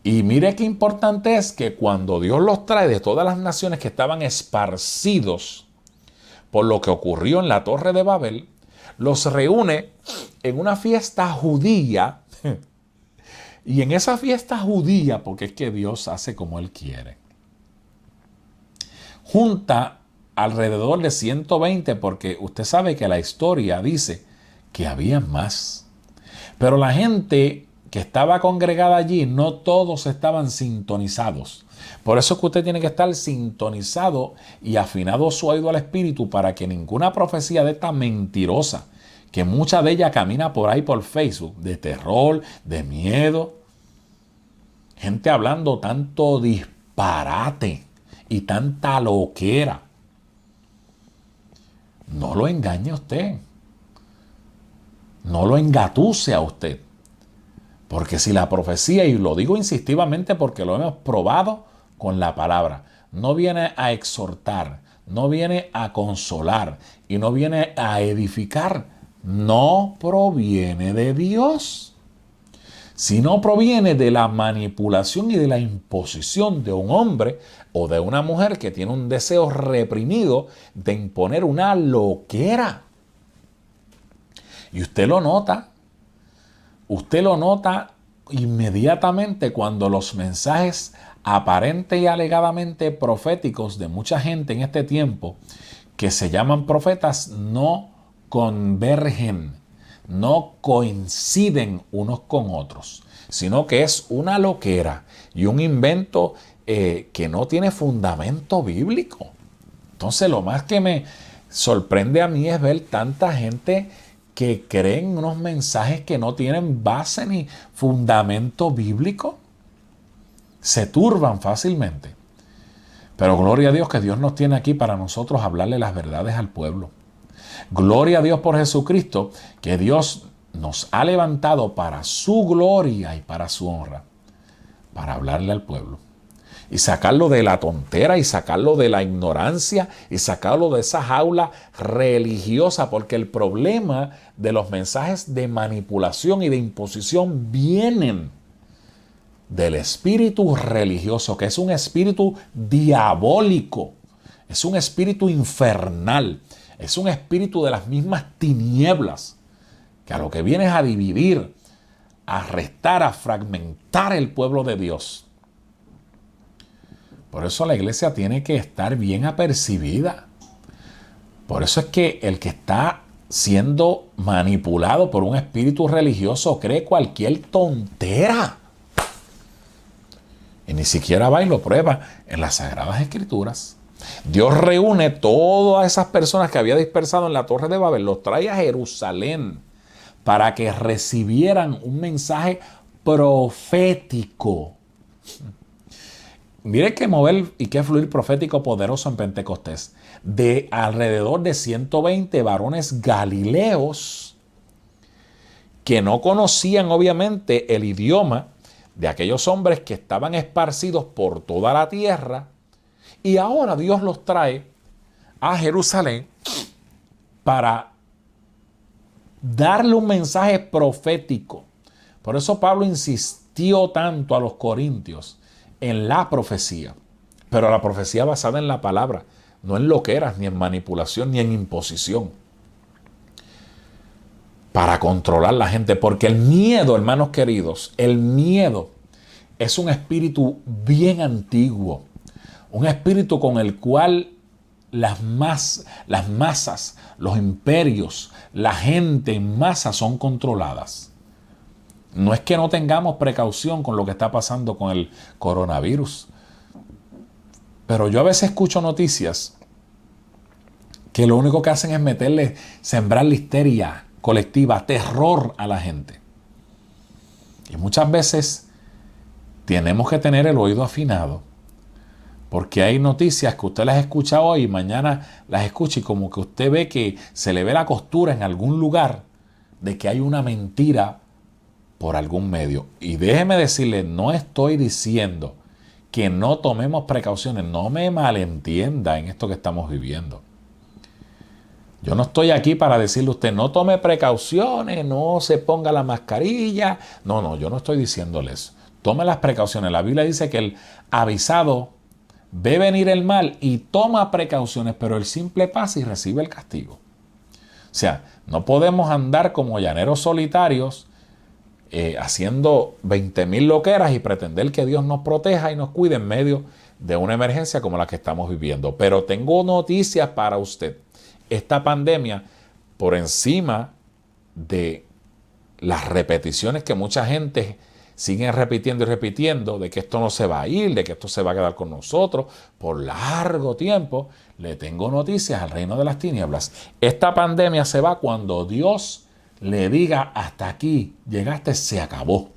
Y mire qué importante es que cuando Dios los trae de todas las naciones que estaban esparcidos por lo que ocurrió en la Torre de Babel, los reúne en una fiesta judía. Y en esa fiesta judía, porque es que Dios hace como Él quiere, junta alrededor de 120, porque usted sabe que la historia dice que había más. Pero la gente que estaba congregada allí, no todos estaban sintonizados. Por eso es que usted tiene que estar sintonizado y afinado su oído al Espíritu para que ninguna profecía de esta mentirosa, que mucha de ella camina por ahí por Facebook, de terror, de miedo, gente hablando tanto disparate y tanta loquera, no lo engañe a usted, no lo engatuce a usted. Porque si la profecía, y lo digo insistivamente porque lo hemos probado con la palabra, no viene a exhortar, no viene a consolar y no viene a edificar, no proviene de Dios, sino proviene de la manipulación y de la imposición de un hombre o de una mujer que tiene un deseo reprimido de imponer una loquera. Y usted lo nota. Usted lo nota inmediatamente cuando los mensajes aparente y alegadamente proféticos de mucha gente en este tiempo, que se llaman profetas, no convergen, no coinciden unos con otros, sino que es una loquera y un invento que no tiene fundamento bíblico. Entonces, lo más que me sorprende a mí es ver tanta gente que creen unos mensajes que no tienen base ni fundamento bíblico. Se turban fácilmente. Pero gloria a Dios que Dios nos tiene aquí para nosotros hablarle las verdades al pueblo. Gloria a Dios por Jesucristo, que Dios nos ha levantado para su gloria y para su honra, para hablarle al pueblo. Y sacarlo de la tontera y sacarlo de la ignorancia y sacarlo de esa jaula religiosa, porque el problema de los mensajes de manipulación y de imposición vienen del espíritu religioso, que es un espíritu diabólico, es un espíritu infernal, es un espíritu de las mismas tinieblas, que a lo que viene es a dividir, a restar, a fragmentar el pueblo de Dios. Por eso la iglesia tiene que estar bien apercibida. Por eso es que el que está siendo manipulado por un espíritu religioso cree cualquier tontera. Y ni siquiera va y lo prueba en las Sagradas Escrituras. Dios reúne todas esas personas que había dispersado en la Torre de Babel, los trae a Jerusalén para que recibieran un mensaje profético. Mire qué mover y qué fluir profético poderoso en Pentecostés. De alrededor de 120 varones galileos que no conocían obviamente el idioma de aquellos hombres que estaban esparcidos por toda la tierra. Y ahora Dios los trae a Jerusalén para darle un mensaje profético. Por eso Pablo insistió tanto a los corintios en la profecía, pero la profecía basada en la palabra, no en loqueras, ni en manipulación, ni en imposición, para controlar la gente, porque el miedo, hermanos queridos, el miedo es un espíritu bien antiguo, un espíritu con el cual las masas, los imperios, la gente en masa son controladas. No es que no tengamos precaución con lo que está pasando con el coronavirus, pero yo a veces escucho noticias que lo único que hacen es sembrar la histeria colectiva, terror a la gente. Y muchas veces tenemos que tener el oído afinado, porque hay noticias que usted las escucha hoy y mañana las escucha y como que usted ve que se le ve la costura en algún lugar de que hay una mentira por algún medio. Y déjeme decirle, no estoy diciendo que no tomemos precauciones, no me malentienda en esto que estamos viviendo. Yo no estoy aquí para decirle a usted, no tome precauciones, no se ponga la mascarilla. No, yo no estoy diciéndole eso. Tome las precauciones. La Biblia dice que el avisado ve venir el mal y toma precauciones, pero el simple pasa y recibe el castigo. O sea, no podemos andar como llaneros solitarios haciendo 20,000 loqueras y pretender que Dios nos proteja y nos cuide en medio de una emergencia como la que estamos viviendo. Pero tengo noticias para usted. Esta pandemia, por encima de las repeticiones que mucha gente sigue repitiendo y repitiendo, de que esto no se va a ir, de que esto se va a quedar con nosotros por largo tiempo, le tengo noticias al reino de las tinieblas. Esta pandemia se va cuando Dios le diga, hasta aquí llegaste, se acabó.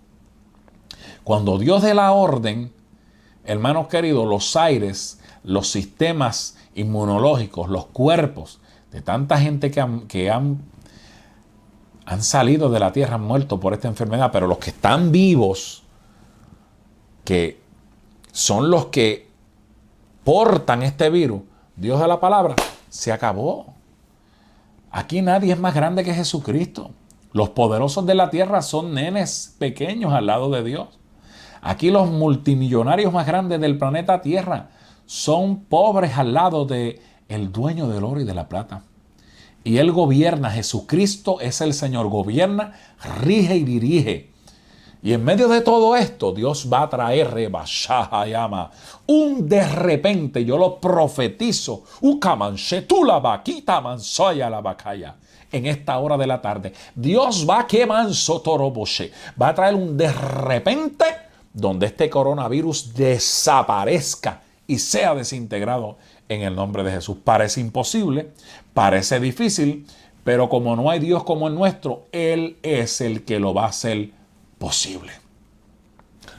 Cuando Dios dé la orden, hermanos queridos, los aires, los sistemas inmunológicos, los cuerpos de tanta gente que han salido de la tierra, han muerto por esta enfermedad, pero los que están vivos, que son los que portan este virus, Dios de la palabra, se acabó. Aquí nadie es más grande que Jesucristo. Los poderosos de la tierra son nenes pequeños al lado de Dios. Aquí los multimillonarios más grandes del planeta Tierra son pobres al lado de el dueño del oro y de la plata. Y Él gobierna, Jesucristo es el Señor, gobierna, rige y dirige. Y en medio de todo esto, Dios va a traer un de repente, yo lo profetizo, en esta hora de la tarde. Dios va a traer un de repente donde este coronavirus desaparezca y sea desintegrado en el nombre de Jesús. Parece imposible, parece difícil, pero como no hay Dios como el nuestro, Él es el que lo va a hacer posible.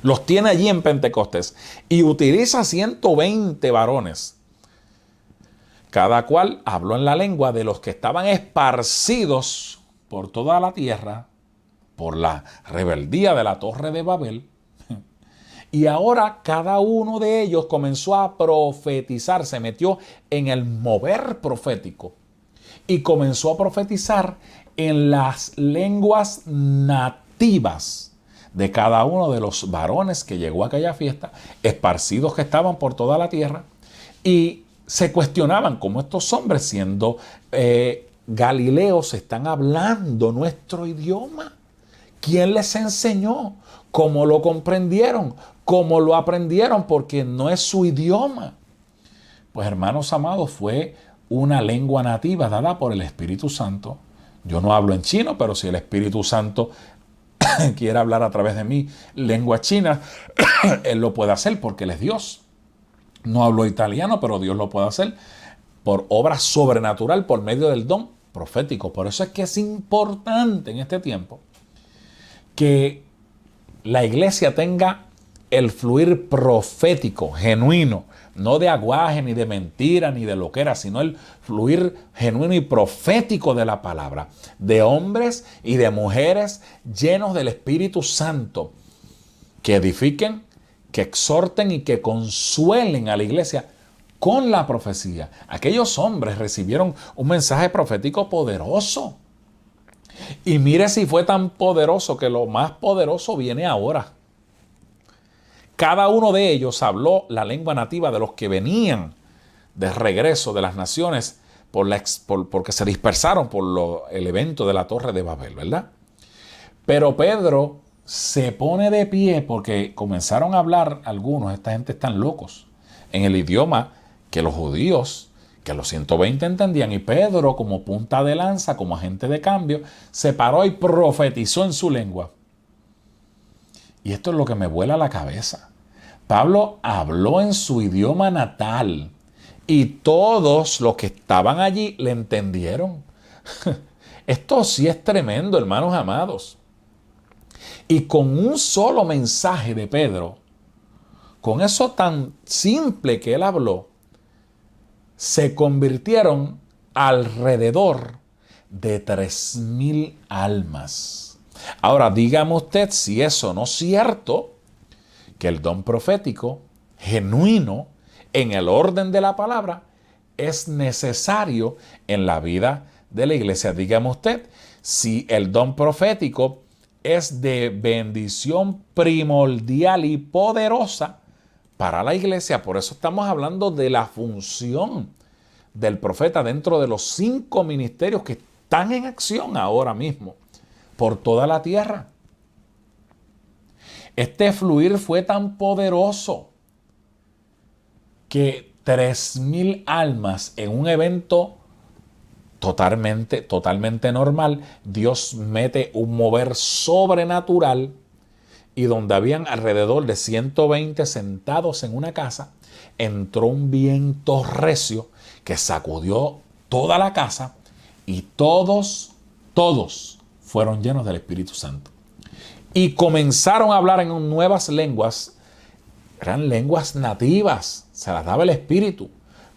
Los tiene allí en Pentecostés y utiliza 120 varones. Cada cual habló en la lengua de los que estaban esparcidos por toda la tierra por la rebeldía de la Torre de Babel. Y ahora cada uno de ellos comenzó a profetizar, se metió en el mover profético y comenzó a profetizar en las lenguas nativas de cada uno de los varones que llegó a aquella fiesta, esparcidos que estaban por toda la tierra, y se cuestionaban cómo estos hombres, siendo galileos, están hablando nuestro idioma. ¿Quién les enseñó? ¿Cómo lo comprendieron? ¿Cómo lo aprendieron? Porque no es su idioma. Pues, hermanos amados, fue una lengua nativa dada por el Espíritu Santo. Yo no hablo en chino, pero si el Espíritu Santo quiere hablar a través de mí lengua china, Él lo puede hacer porque Él es Dios. No hablo italiano, pero Dios lo puede hacer por obra sobrenatural, por medio del don profético. Por eso es que es importante en este tiempo que la iglesia tenga el fluir profético, genuino, no de aguaje, ni de mentira, ni de loquera, sino el fluir genuino y profético de la palabra, de hombres y de mujeres llenos del Espíritu Santo, que edifiquen, que exhorten y que consuelen a la iglesia con la profecía. Aquellos hombres recibieron un mensaje profético poderoso. Y mire si fue tan poderoso que lo más poderoso viene ahora. Cada uno de ellos habló la lengua nativa de los que venían de regreso de las naciones porque se dispersaron por el evento de la Torre de Babel, ¿verdad? Pero Pedro se pone de pie porque comenzaron a hablar algunos, esta gente están locos, en el idioma que los judíos, que los 120 entendían, y Pedro, como punta de lanza, como agente de cambio, se paró y profetizó en su lengua. Y esto es lo que me vuela la cabeza. Pablo habló en su idioma natal y todos los que estaban allí le entendieron. Esto sí es tremendo, hermanos amados. Y con un solo mensaje de Pedro, con eso tan simple que él habló, se convirtieron alrededor de 3,000 almas. Ahora, dígame usted si eso no es cierto, que el don profético, genuino, en el orden de la palabra, es necesario en la vida de la iglesia. Dígame usted si el don profético es de bendición primordial y poderosa para la iglesia. Por eso estamos hablando de la función del profeta dentro de los 5 ministerios que están en acción ahora mismo por toda la tierra. Este fluir fue tan poderoso que 3,000 almas en un evento totalmente normal, Dios mete un mover sobrenatural, y donde habían alrededor de 120 sentados en una casa, entró un viento recio que sacudió toda la casa y todos fueron llenos del Espíritu Santo. Y comenzaron a hablar en nuevas lenguas. Eran lenguas nativas, se las daba el Espíritu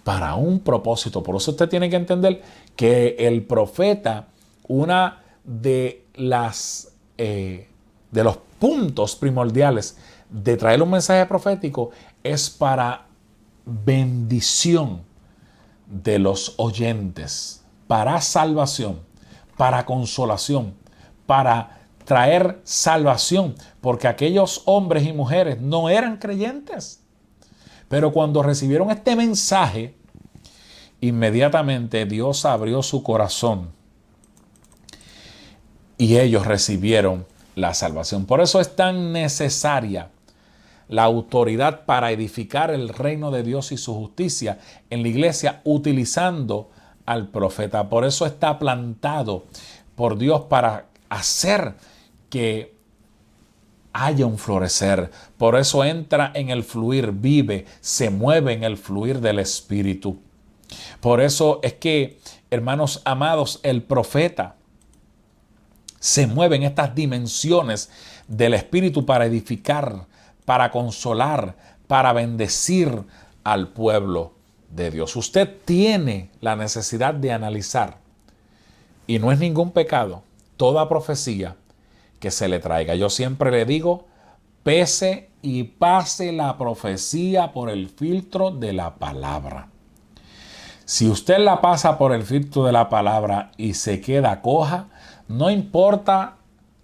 para un propósito. Por eso usted tiene que entender que el profeta, una de los puntos primordiales de traer un mensaje profético es para bendición de los oyentes, para salvación, para consolación, para traer salvación, porque aquellos hombres y mujeres no eran creyentes. Pero cuando recibieron este mensaje, inmediatamente Dios abrió su corazón y ellos recibieron la salvación. Por eso es tan necesaria la autoridad para edificar el reino de Dios y su justicia en la iglesia, utilizando al profeta. Por eso está plantado por Dios para hacer que haya un florecer. Por eso entra en el fluir, vive, se mueve en el fluir del Espíritu. Por eso es que, hermanos amados, el profeta se mueve en estas dimensiones del Espíritu para edificar, para consolar, para bendecir al pueblo de Dios. Usted tiene la necesidad de analizar, y no es ningún pecado, toda profecía que se le traiga. Yo siempre le digo, pese y pase la profecía por el filtro de la palabra. Si usted la pasa por el filtro de la palabra y se queda coja, no importa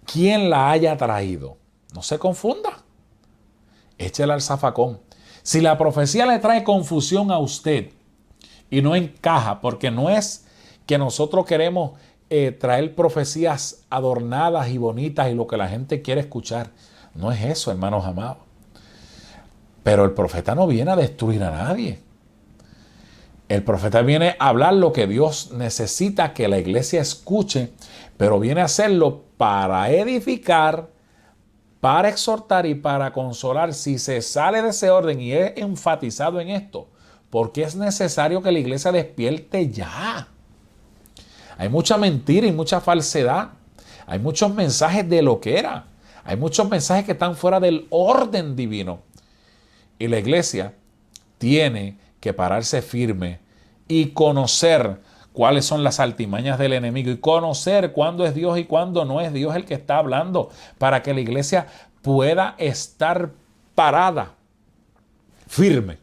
quién la haya traído, no se confunda. Échela al zafacón. Si la profecía le trae confusión a usted y no encaja, porque no es que nosotros queremos traer profecías adornadas y bonitas y lo que la gente quiere escuchar. No es eso, hermanos amados. Pero el profeta no viene a destruir a nadie. El profeta viene a hablar lo que Dios necesita que la iglesia escuche, pero viene a hacerlo para edificar, para exhortar y para consolar. Si se sale de ese orden y es enfatizado en esto, porque es necesario que la iglesia despierte ya. Hay mucha mentira y mucha falsedad. Hay muchos mensajes de loquera. Hay muchos mensajes que están fuera del orden divino. Y la iglesia tiene que pararse firme y conocer cuáles son las artimañas del enemigo y conocer cuándo es Dios y cuándo no es Dios el que está hablando, para que la iglesia pueda estar parada, firme,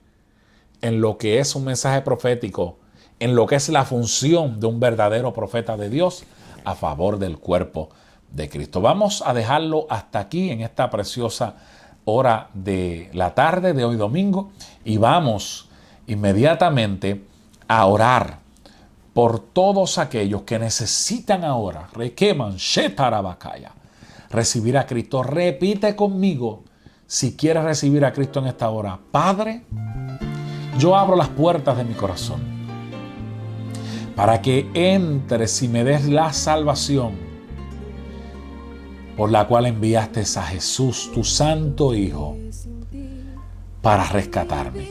en lo que es un mensaje profético, en lo que es la función de un verdadero profeta de Dios a favor del cuerpo de Cristo. Vamos a dejarlo hasta aquí en esta preciosa hora de la tarde de hoy domingo y vamos inmediatamente a orar por todos aquellos que necesitan ahora, requeman, shetarabakaya, recibir a Cristo. Repite conmigo si quieres recibir a Cristo en esta hora. Padre, yo abro las puertas de mi corazón para que entres y me des la salvación por la cual enviaste a Jesús, tu santo Hijo, para rescatarme.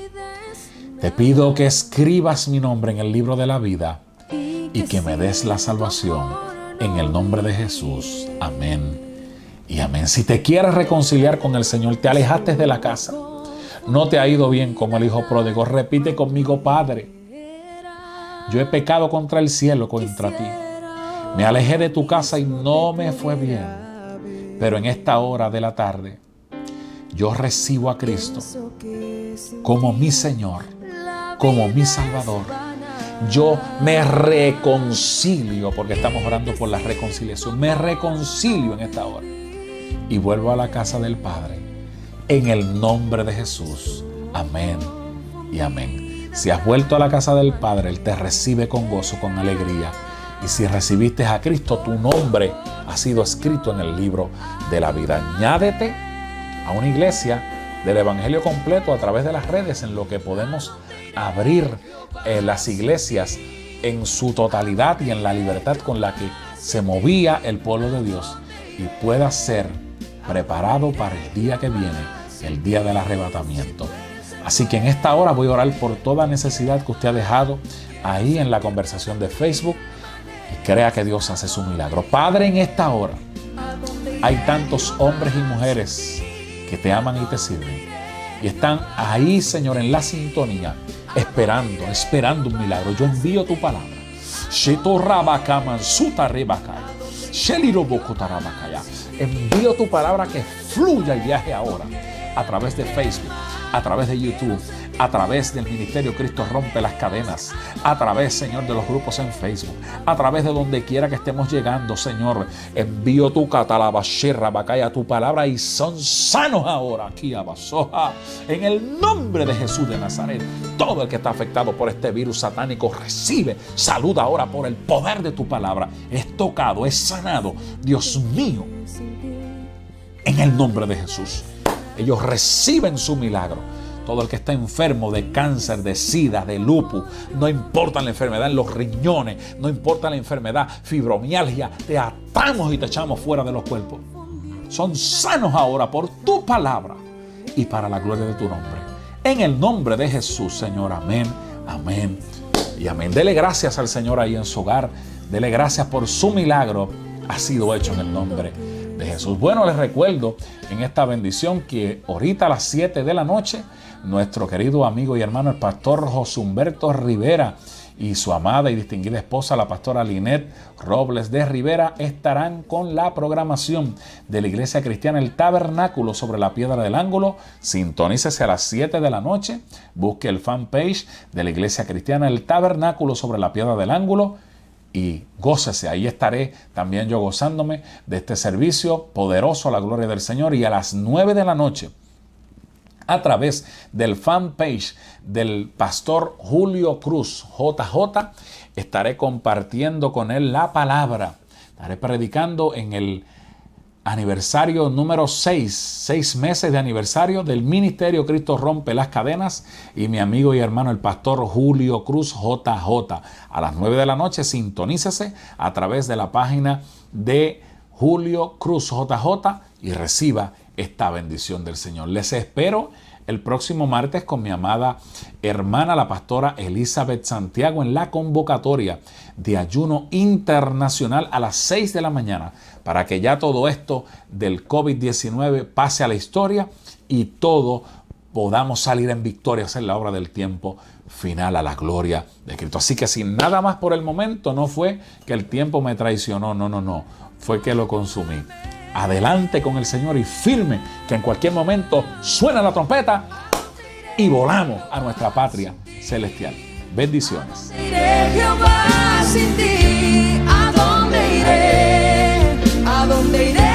Te pido que escribas mi nombre en el libro de la vida y que me des la salvación en el nombre de Jesús. Amén y amén. Si te quieres reconciliar con el Señor, te alejaste de la casa, no te ha ido bien como el hijo pródigo, repite conmigo: Padre, yo he pecado contra el cielo, contra ti. Me alejé de tu casa y no me fue bien. Pero en esta hora de la tarde, yo recibo a Cristo como mi Señor, como mi Salvador. Yo me reconcilio, porque estamos orando por la reconciliación. Me reconcilio en esta hora y vuelvo a la casa del Padre en el nombre de Jesús. Amén y amén. Si has vuelto a la casa del Padre, Él te recibe con gozo, con alegría. Y si recibiste a Cristo, tu nombre ha sido escrito en el libro de la vida. Añádete a una iglesia del Evangelio completo a través de las redes, en lo que podemos abrir las iglesias en su totalidad y en la libertad con la que se movía el pueblo de Dios, y pueda ser preparado para el día que viene, el día del arrebatamiento. Así que en esta hora voy a orar por toda necesidad que usted ha dejado ahí en la conversación de Facebook, y crea que Dios hace su milagro. Padre, en esta hora hay tantos hombres y mujeres que te aman y te sirven, y están ahí, Señor, en la sintonía, esperando un milagro. Yo envío tu palabra. Envío tu palabra que fluya y viaje ahora a través de Facebook, a través de YouTube, a través del Ministerio Cristo Rompe las Cadenas, a través, Señor, de los grupos en Facebook, a través de donde quiera que estemos llegando, Señor. Envío tu catalabashirra, bacaya, tu palabra, y son sanos ahora aquí a Basoja, en el nombre de Jesús de Nazaret. Todo el que está afectado por este virus satánico recibe salud ahora por el poder de tu palabra. Es tocado, es sanado, Dios mío, en el nombre de Jesús. Ellos reciben su milagro. Todo el que está enfermo de cáncer, de sida, de lupus, no importa la enfermedad en los riñones, no importa la enfermedad, fibromialgia, te atamos y te echamos fuera de los cuerpos. Son sanos ahora por tu palabra y para la gloria de tu nombre. En el nombre de Jesús, Señor. Amén, amén y amén. Dele gracias al Señor ahí en su hogar. Dele gracias por su milagro. Ha sido hecho en el nombre de Jesús. Bueno, les recuerdo en esta bendición que ahorita a las 7 de la noche, nuestro querido amigo y hermano el pastor José Humberto Rivera y su amada y distinguida esposa, la pastora Linet Robles de Rivera, estarán con la programación de la Iglesia Cristiana El Tabernáculo sobre la Piedra del Ángulo. Sintonícese a las 7 de la noche, busque el fanpage de la Iglesia Cristiana El Tabernáculo sobre la Piedra del Ángulo y gócese. Ahí estaré también yo gozándome de este servicio poderoso a la gloria del Señor. Y a las 9 de la noche, a través del fanpage del pastor Julio Cruz, JJ, estaré compartiendo con él la palabra. Estaré predicando en el aniversario número 6 meses de aniversario del Ministerio Cristo Rompe las Cadenas, y mi amigo y hermano el pastor Julio Cruz, JJ. A las 9 de la noche, sintonícese a través de la página de Julio Cruz, JJ, y reciba esta bendición del Señor. Les espero el próximo martes con mi amada hermana, la pastora Elizabeth Santiago, en la convocatoria de ayuno internacional a las 6 de la mañana, para que ya todo esto del COVID-19 pase a la historia y todo podamos salir en victoria, hacer la obra del tiempo final a la gloria de Cristo. Así que sin nada más por el momento, no fue que el tiempo me traicionó, no, fue que lo consumí. Adelante con el Señor y firme, que en cualquier momento suena la trompeta y volamos a nuestra patria celestial. Bendiciones. ¿A dónde iré? ¿A dónde iré?